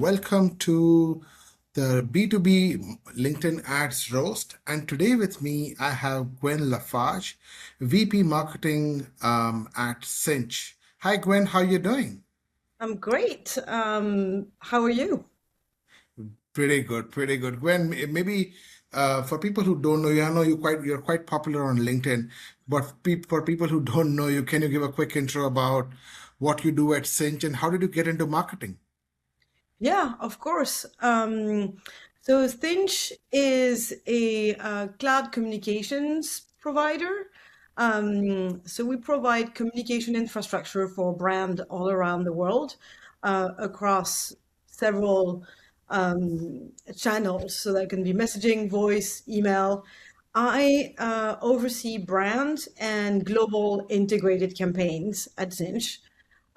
Welcome to the B2B LinkedIn Ads Roast. And today with me, I have Gwen Lafage, VP Marketing at Sinch. Hi, Gwen. How you doing? I'm great. How are you? Pretty good, pretty good. Gwen, maybe for people who don't know you, I know you're quite popular on LinkedIn, but for people who don't know you, can you give a quick intro about what you do at Sinch and how did you get into marketing? Yeah, of course. So Sinch is a cloud communications provider. So we provide communication infrastructure for brand all around the world, across several channels. So that can be messaging, voice, email. I oversee brand and global integrated campaigns at Sinch.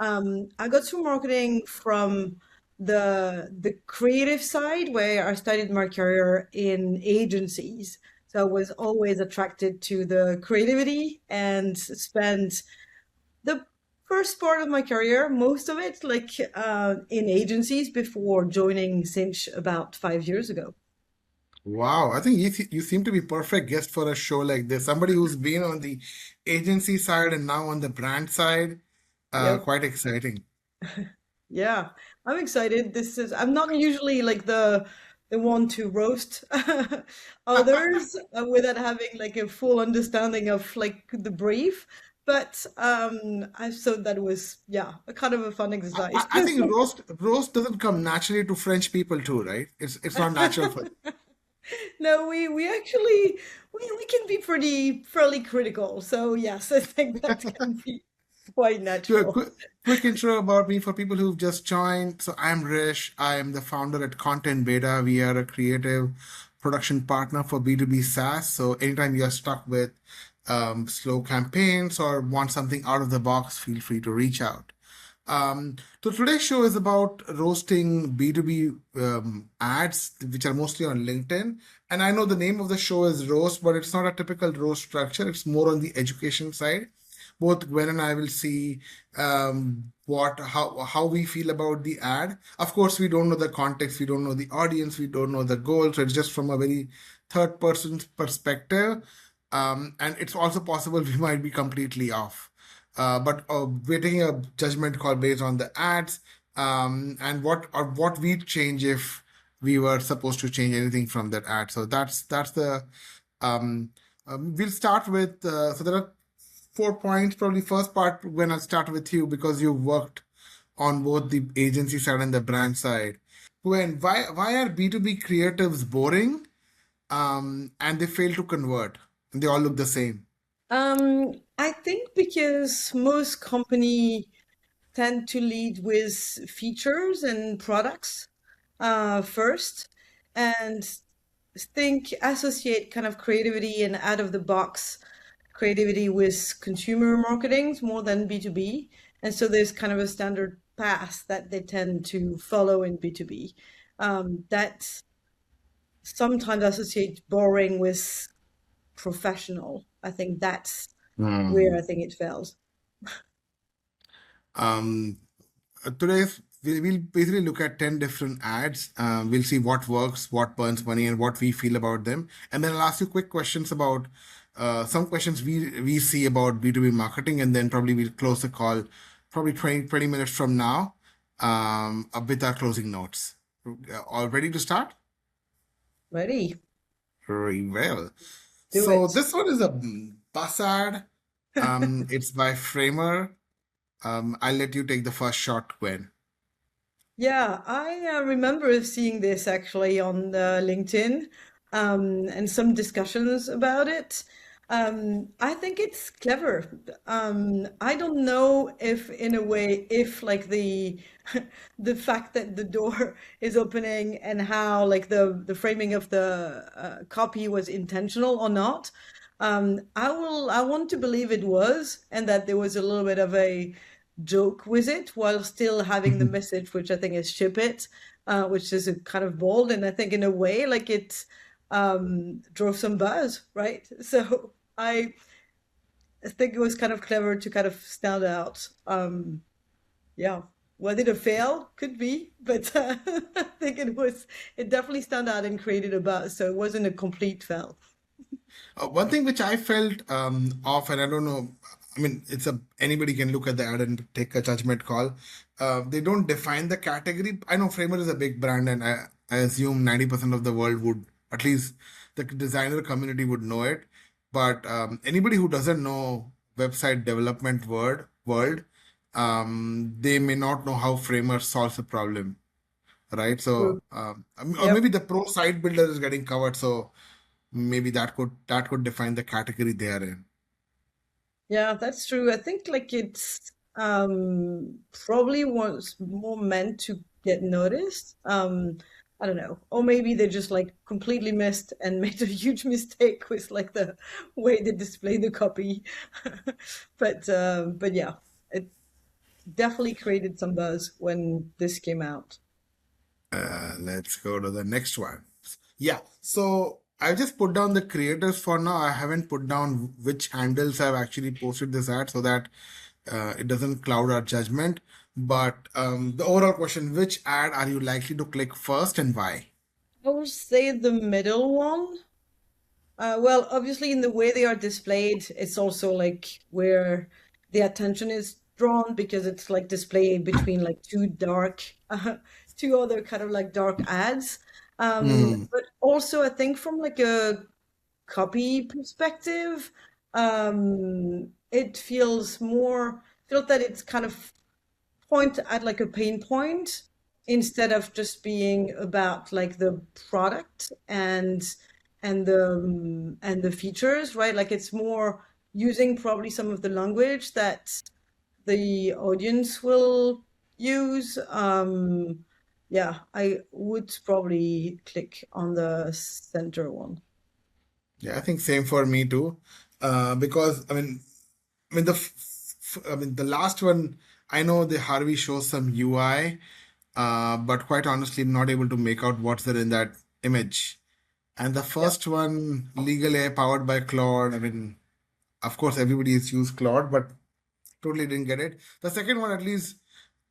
I got to marketing from the creative side, where I started my career in agencies. So I was always attracted to the creativity and spent the first part of my career, most of it, in agencies before joining Cinch about 5 years ago. Wow, I think you seem to be perfect guest for a show like this. Somebody who's been on the agency side and now on the brand side. Yep. Quite exciting. Yeah, I'm excited. I'm not usually like the one to roast others without having like a full understanding of like the brief, but I thought that was, yeah, a kind of a fun exercise. I think roast doesn't come naturally to French people too, right? It's not natural for No, we actually we can be pretty fairly critical. So yes, I think that can be quite So a natural. quick intro about me for people who've just joined. So I'm Rish. I am the founder at ContentBeta. We are a creative production partner for B2B SaaS. So anytime you're stuck with slow campaigns or want something out of the box, feel free to reach out. So today's show is about roasting B2B ads, which are mostly on LinkedIn. And I know the name of the show is Roast, but it's not a typical roast structure. It's more on the education side. Both Gwen and I will see how we feel about the ad. Of course, we don't know the context, we don't know the audience, we don't know the goal. So it's just from a very third person's perspective. And it's also possible we might be completely off. But we're taking a judgment call based on the ads and what we'd change if we were supposed to change anything from that ad. So that's the um, we'll start with so there are 4 points. Probably first part when I'll start with you because you've worked on both the agency side and the brand side. When why are B2B creatives boring and they fail to convert and they all look the same? I think because most company tend to lead with features and products first, and associate kind of creativity and out of the box creativity with consumer marketing more than B2B. And so there's kind of a standard path that they tend to follow in B2B, that sometimes associate boring with professional. I think that's where I Hmm. think it fails. Um, Today we'll basically look at 10 different ads. We'll see what works, what burns money, and what we feel about them. And then I'll ask you quick questions about some questions we see about B2B marketing, and then probably we'll close the call probably 20 minutes from now with our closing notes. All ready to start? Ready? Very well. Do So it. this one is a bus ad. It's by Framer. I'll let you take the first shot, Gwen. Yeah, I remember seeing this actually on LinkedIn, and some discussions about it. I think it's clever. I don't know if, in a way, if like the the fact that the door is opening and how like the framing of the copy was intentional or not. I want to believe it was, and that there was a little bit of a joke with it while still having the message, which I think is ship it, which is a kind of bold, and I think in a way like it drove some buzz, right? So I think it was kind of clever to kind of stand out. Yeah. Was it a fail? Could be, but I think it definitely stand out and created a buzz, so it wasn't a complete fail. One thing which I felt off, and I don't know, I mean, anybody can look at the ad and take a judgment call. They don't define the category. I know Framer is a big brand, and I assume 90% of the world would, at least the designer community would know it. But anybody who doesn't know website development world, they may not know how Framer solves a problem, right? True. So, or Yep. maybe the pro site builder is getting covered, so maybe that could define the category they are in. Yeah, that's true. I think like it's probably was more meant to get noticed. I don't know. Or maybe they just like completely missed and made a huge mistake with like the way they display the copy. But yeah, it definitely created some buzz when this came out. Let's go to the next one. Yeah, so I just put down the creators for now. I haven't put down which handles have actually posted this ad so that it doesn't cloud our judgment. But the overall question, which ad are you likely to click first and why? I would say the middle one. Well, obviously, in the way they are displayed, it's also like where the attention is drawn because it's like displayed between like two other kind of like dark ads. Hmm. But also, I think from like a copy perspective, it feels that it's kind of point at like a pain point instead of just being about like the product and the features, right? Like it's more using probably some of the language that the audience will use. Yeah, I would probably click on the center one. Yeah, I think same for me too. Because I mean the last one. I know the Harvey shows some UI, but quite honestly, I'm not able to make out what's there in that image. And the Yeah. first one, Legal AI powered by Claude. I mean, of course, everybody has used Claude, but totally didn't get it. The second one, at least,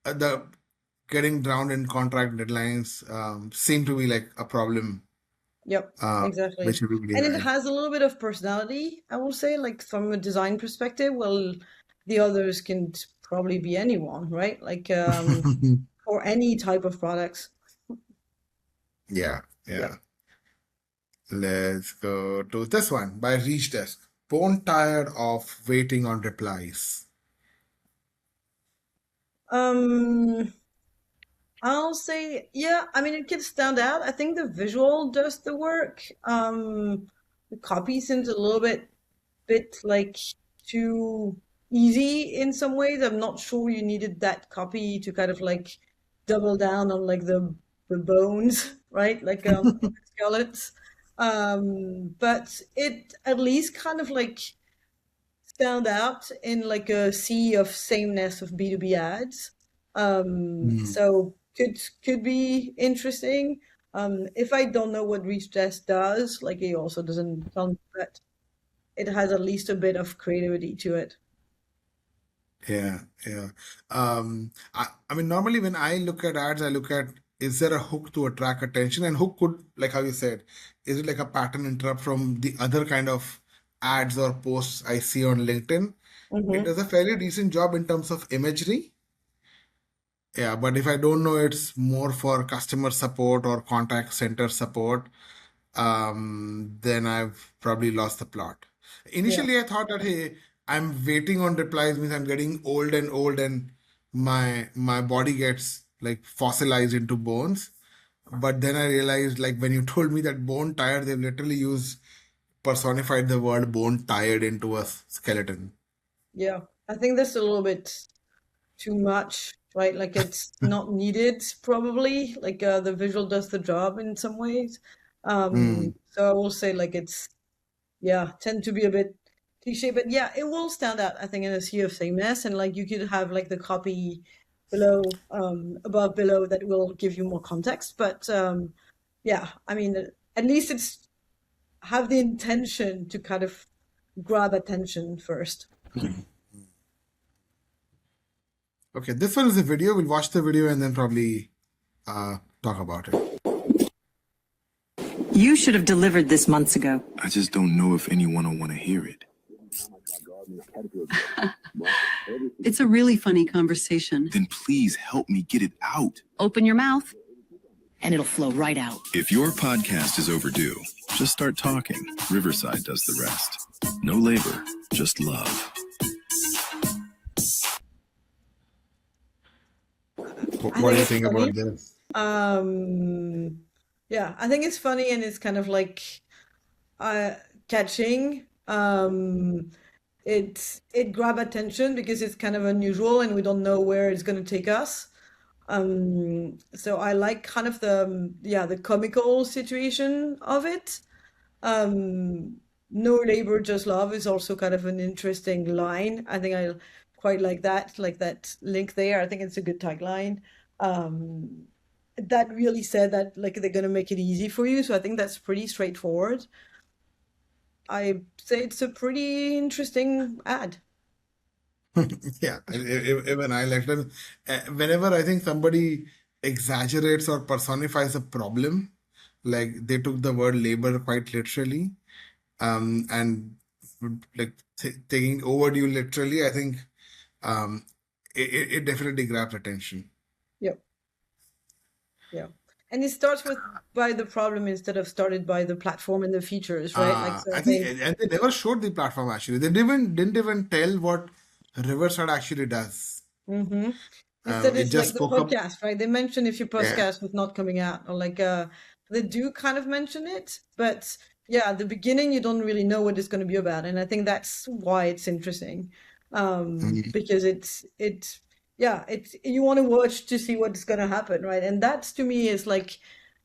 the getting drowned in contract deadlines seemed to be like a problem, Yep, which exactly. everybody And it had. has a little bit of personality, I will say, like from a design perspective. Well, the others can probably be anyone, right? Like for any type of products. Yeah, Yep. yeah. Let's go to this one by Reachdesk. Bone tired of waiting on replies. Um, I'll say, yeah, I mean, it can stand out. I think the visual does the work. The copy seems a little bit like too easy in some ways. I'm not sure you needed that copy to kind of like double down on like the bones, right? Like on the skeletons. But it at least kind of like stand out in like a sea of sameness of B2B ads. Hmm. So could be interesting. If I don't know what Reachdesk does, like it also doesn't sound that it has at least a bit of creativity to it. Yeah, yeah. I mean, normally when I look at ads, I look at is there a hook to attract attention? And hook could, like how you said, is it like a pattern interrupt from the other kind of ads or posts I see on LinkedIn? It Hmm. does a fairly decent job in terms of imagery. Yeah, but if I don't know it's more for customer support or contact center support, then I've probably lost the plot. Yeah, Initially, I thought that hey, I'm waiting on replies means I'm getting old and my body gets like fossilized into bones. But then I realized like when you told me that bone tired, they've literally used personified the word bone tired into a skeleton. yeah. I think that's a little bit too much, right? Like it's not needed probably. Like the visual does the job in some ways. Hmm. So I will say like it's yeah, tend to be a bit cliche, but yeah, it will stand out, I think, in a sea of sameness. And like you could have like the copy below, above below that will give you more context. But yeah, I mean, at least it's have the intention to kind of grab attention first. Okay, this one is a video. We'll watch the video and then probably talk about it. You should have delivered this months ago. I just don't know if anyone will want to hear it. It's a really funny conversation. Then please help me get it out. Open your mouth, and it'll flow right out. If your podcast is overdue, just start talking. Riverside does the rest. No labor, just love. What do you think about this? Yeah, I think it's funny and it's kind of like catching. It grab attention because it's kind of unusual and we don't know where it's going to take us. So I like kind of the comical situation of it. No labor, just love is also kind of an interesting line. I think I quite like that link there. I think it's a good tagline. That really said that like they're gonna make it easy for you. So I think that's pretty straightforward. I say it's a pretty interesting ad. Yeah, even I like that. Whenever I think somebody exaggerates or personifies a problem, like they took the word labor quite literally, and like taking overdue literally, I think it definitely grabs attention. Yep. Yeah. And it starts by the problem instead of started by the platform and the features, right? Like so I think, and they never showed the platform actually. They didn't even tell what Riverside actually does. Mm-hmm. Instead, It it's just like the spoke up. podcast, right? They mention if your Yeah. podcast was not coming out, or like they do kind of mention it, but yeah, at the beginning you don't really know what it's going to be about, and I think that's why it's interesting, because it's you want to watch to see what's going to happen, right? And that's to me is like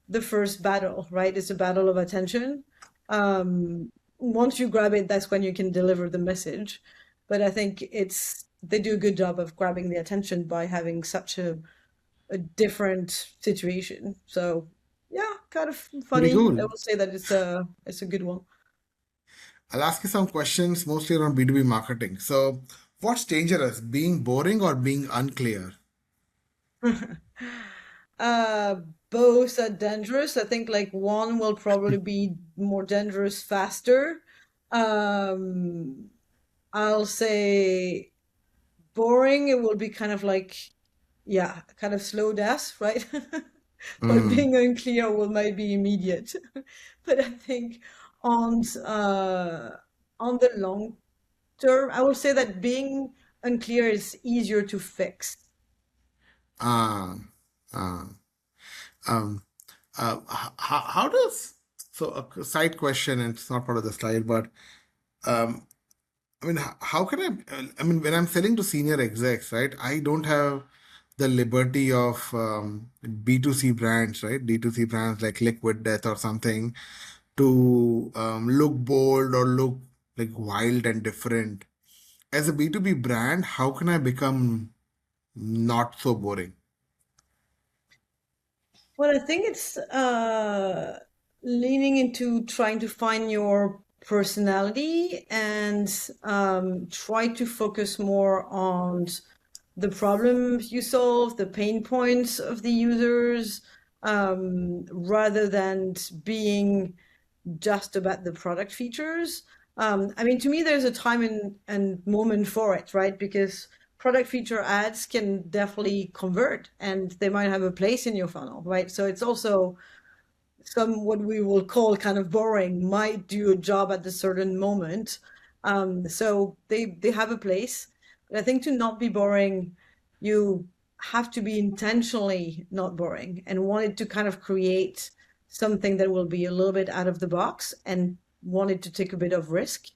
the first battle, right? It's a battle of attention. Once you grab it, that's when you can deliver the message. But I think they do a good job of grabbing the attention by having such a different situation. So yeah, kind of Pretty funny. I cool. will say that it's a good one. I'll ask you some questions mostly around B2B marketing. So, what's dangerous, being boring or being unclear? Both are dangerous. I think like one will probably be more dangerous faster. Um, I'll say boring, it will be kind of like, yeah, kind of slow death, right? But being unclear will might be immediate. But I think on the long term, I would say that being unclear is easier to fix. Uh, uh, um, how does, so a side question, and it's not part of the slide, but um, I mean, how can I mean, when I'm selling to senior execs, right, I don't have the liberty of B2C brands, right? D2C brands like Liquid Death or something to look bold or look like wild and different. As a B2B brand, how can I become not so boring? Well, I think it's leaning into trying to find your personality and try to focus more on the problems you solve, the pain points of the users, rather than being just about the product features. I mean, to me, there's a time and moment for it, right? Because product feature ads can definitely convert and they might have a place in your funnel, right? So it's also some what we will call kind of boring might do a job at a certain moment. So they have a place. But I think to not be boring, you have to be intentionally not boring and wanted to kind of create something that will be a little bit out of the box and wanted to take a bit of risk.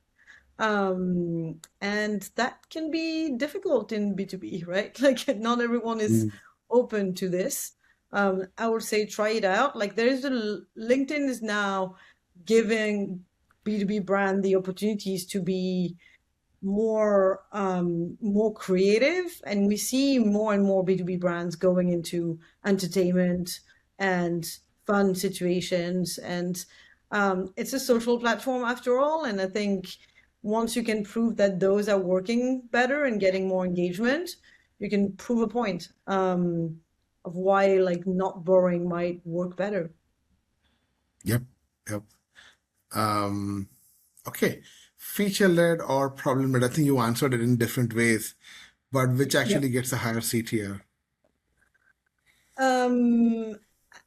And that can be difficult in B2B, right? Like not everyone is open to this. I would say try it out. Like LinkedIn is now giving B2B brand the opportunities to be more creative, and we see more and more B2B brands going into entertainment and fun situations, and it's a social platform after all. And I think once you can prove that those are working better and getting more engagement, you can prove a point of why like not borrowing might work better. Yep. Yep. Okay. Feature-led or problem-led? I think you answered it in different ways, but which Yep. actually gets a higher seat here?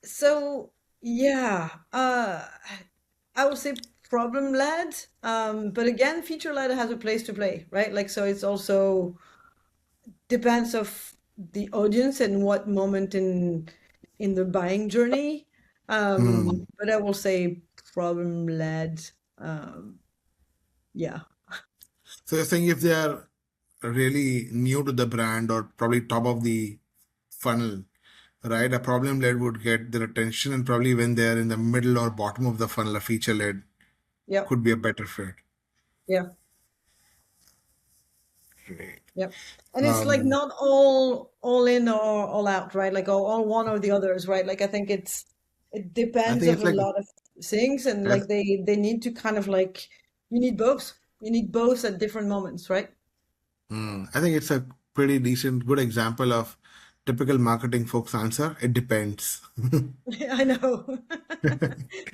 So yeah, I would say problem-led, but again, feature-led has a place to play, right? Like, so it's also depends of the audience and what moment in the buying journey. But I will say problem-led. Yeah. So you're saying if they are really new to the brand or probably top of the funnel, right? A problem-led would get their attention, and probably when they're in the middle or bottom of the funnel, a feature-led Yep. could be a better fit. Yeah. Great. Yep. And it's like not all in or all out, right? Like all one or the others, right? Like I think it I depends think of it's a like lot of things, and that's like they need to kind of like you need both. You need both at different moments, right? I think it's a pretty decent, good example of typical marketing folks answer. It depends. I know.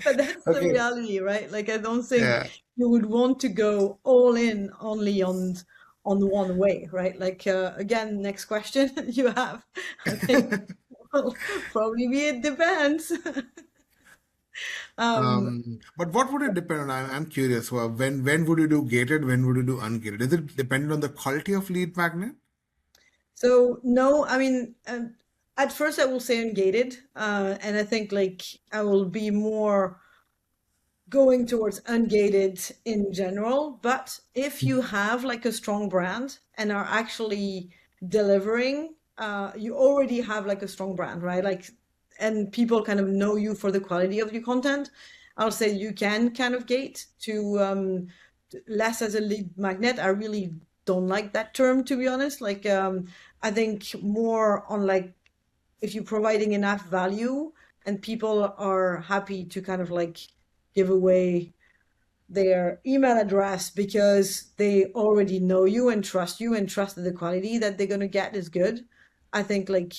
But that's the Okay. reality, right? Like I don't think Yeah. you would want to go all in only on one way, right? Like again, next question you have, I think will probably be it depends. But what would it depend on? I'm curious. Well, when would you do gated? When would you do ungated? Is it dependent on the quality of lead magnet? So no, I mean, at first I will say ungated, and I think like I will be more going towards ungated in general. But if you have like a strong brand and are actually delivering, you already have like a strong brand, right? Like, and people kind of know you for the quality of your content. I'll say you can kind of gate to less as a lead magnet. I really don't like that term, to be honest. Like, I think more on like if you're providing enough value and people are happy to kind of like give away their email address because they already know you and trust that the quality that they're going to get is good. I think like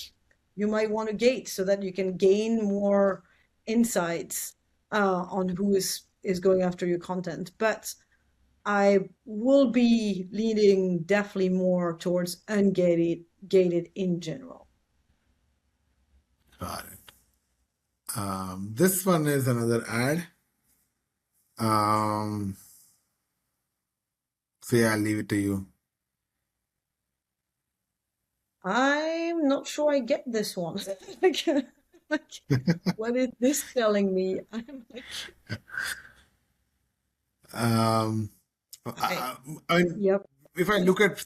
you might want to gate so that you can gain more insights on who is going after your content. But I will be leaning definitely more towards ungated gated in general. Got it. This one is another ad. So yeah, I'll leave it to you. I'm not sure I get this one. like, what is this telling me? I'm like, Um, I, I mean, yep, if I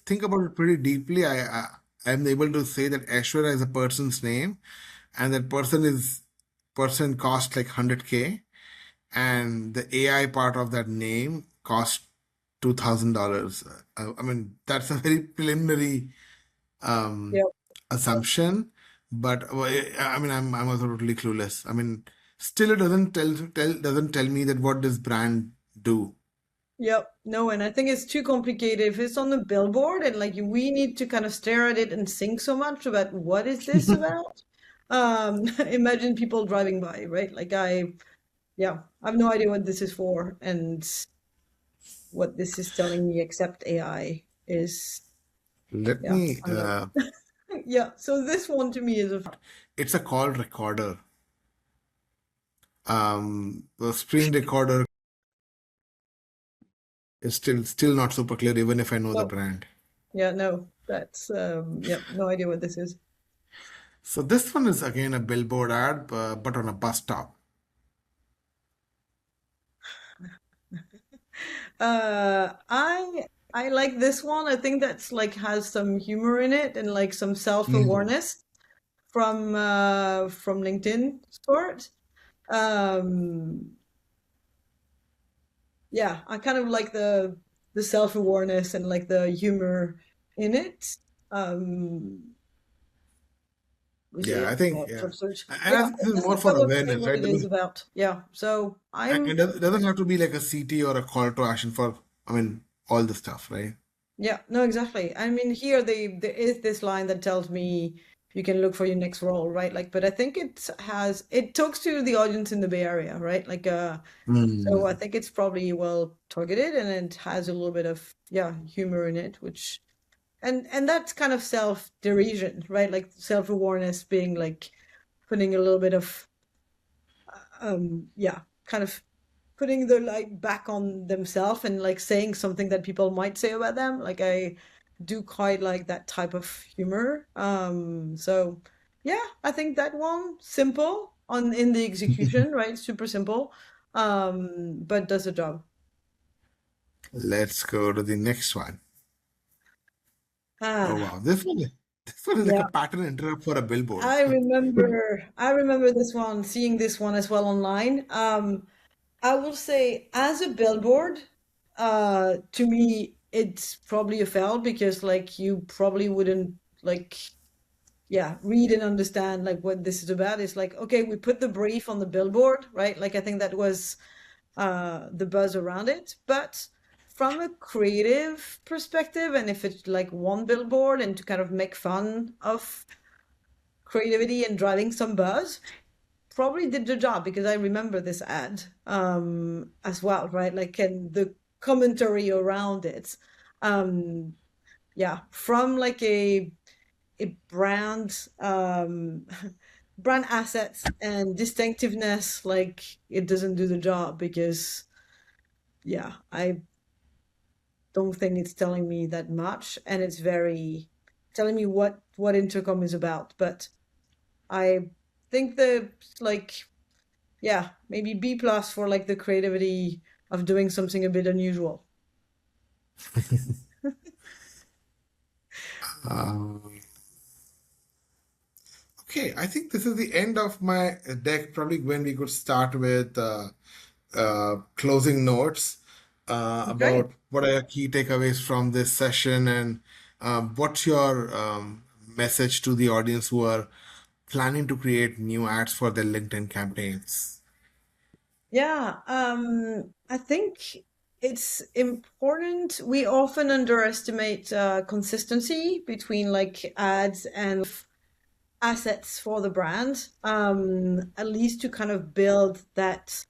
think about it pretty deeply, I'm able to say that Aishwarya is a person's name, and that person cost like 100K, and the AI part of that name cost $2,000. I mean, that's a very preliminary yep, assumption, but I mean, I'm also totally clueless. I mean, still it doesn't tell me that what does brand do. yep. No, and I think it's too complicated. If it's on the billboard and like we need to kind of stare at it and think so much about what is this about? Imagine people driving by, right? Like I have no idea what this is for and what this is telling me except AI is, Let yeah, me. unknown. Yeah, so this one to me is It's a call recorder. The screen recorder is still not super clear, even if I know the no, brand. yeah, no, that's no idea what this is. So this one is again a billboard ad, but on a bus stop. I like this one. I think that's like has some humor in it and like some self-awareness from LinkedIn sort. Yeah, I kind of like the self-awareness and like the humor in it. Yeah, I think Job search. and Yeah, I think this is it more doesn't for tell us awareness, what right? it is about. Yeah, so I'm It doesn't have to be like a CT or a call to action for, I mean, all the stuff, right? Yeah, no, exactly. I mean, here there is this line that tells me you can look for your next role, right? Like, but I think it talks to the audience in the Bay Area, right? Like, so I Mm. think it's probably well targeted and it has a little bit of, yeah, humor in it, which, and that's kind of self-derision, right? Like self-awareness being like putting a little bit of, yeah, kind of putting the light back on themselves and like saying something that people might say about them. Like I do quite like that type of humor. So yeah, I think that one simple on in the execution, right? Super simple, but does the job. Let's go to the next one. Oh Ah, wow, this one is like a yeah. pattern interrupt for a billboard. I remember this one, seeing this one as well online. I will say, as a billboard, to me, it's probably a fail because, like, you probably wouldn't like, yeah, read and understand like what this is about. It's like, okay, we put the brief on the billboard, right? Like, I think that was the buzz around it. But from a creative perspective, and if it's like one billboard and to kind of make fun of creativity and driving some buzz, probably did the job because I remember this ad as well, right? Like, and the commentary around it. Um, yeah, from like a brand brand assets and distinctiveness, like it doesn't do the job because yeah, I don't think it's telling me that much, and it's very telling me what Intercom is about. But I think the like yeah, maybe B plus for like the creativity of doing something a bit unusual. Um, okay, I think this is the end of my deck. Probably when we could start with closing notes Okay. about what are your key takeaways from this session and what's your message to the audience who are planning to create new ads for their LinkedIn campaigns. Yeah, I think it's important. We often underestimate consistency between like ads and assets for the brand, at least to kind of build that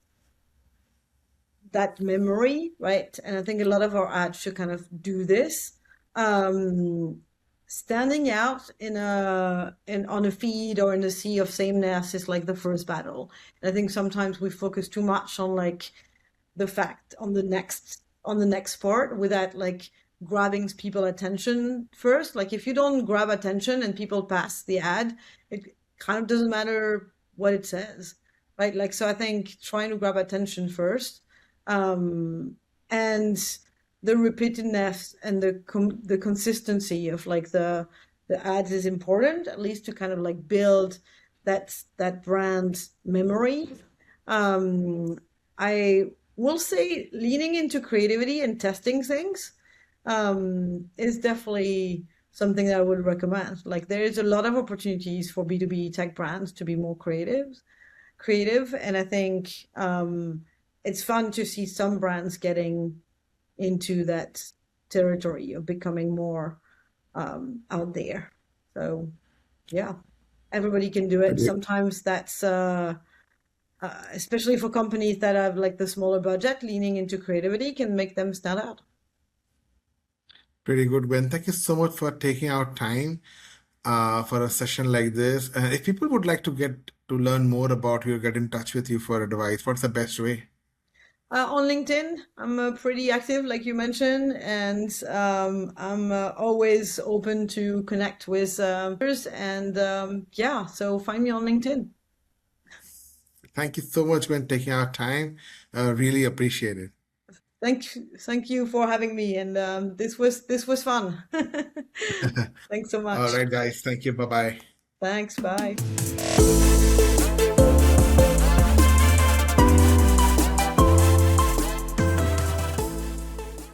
memory, right? And I think a lot of our ads should kind of do this. Standing out on a feed or in a sea of sameness is like the first battle. And I think sometimes we focus too much on like the fact on the next part without like grabbing people attention first. Like if you don't grab attention and people pass the ad, it kind of doesn't matter what it says, right? Like so I think trying to grab attention first, and the repeatedness and the consistency of like the ads is important, at least to kind of like build that brand memory. I will say leaning into creativity and testing things is definitely something that I would recommend. Like there is a lot of opportunities for B2B tech brands to be more creative, and I think it's fun to see some brands getting into that territory of becoming more out there. So yeah, everybody can do it. Sometimes that's especially for companies that have like the smaller budget, leaning into creativity can make them stand out. Pretty good, Gwen. Thank you so much for taking out time for a session like this. If people would like to get to learn more about you, get in touch with you for advice, what's the best way? On LinkedIn, I'm pretty active, like you mentioned, and I'm always open to connect with others. And yeah, so find me on LinkedIn. Thank you so much, Gwen, taking out time. Really appreciate it. Thank you for having me, and this was fun. Thanks so All much. right, guys. Thank you. Bye bye. Thanks. Bye.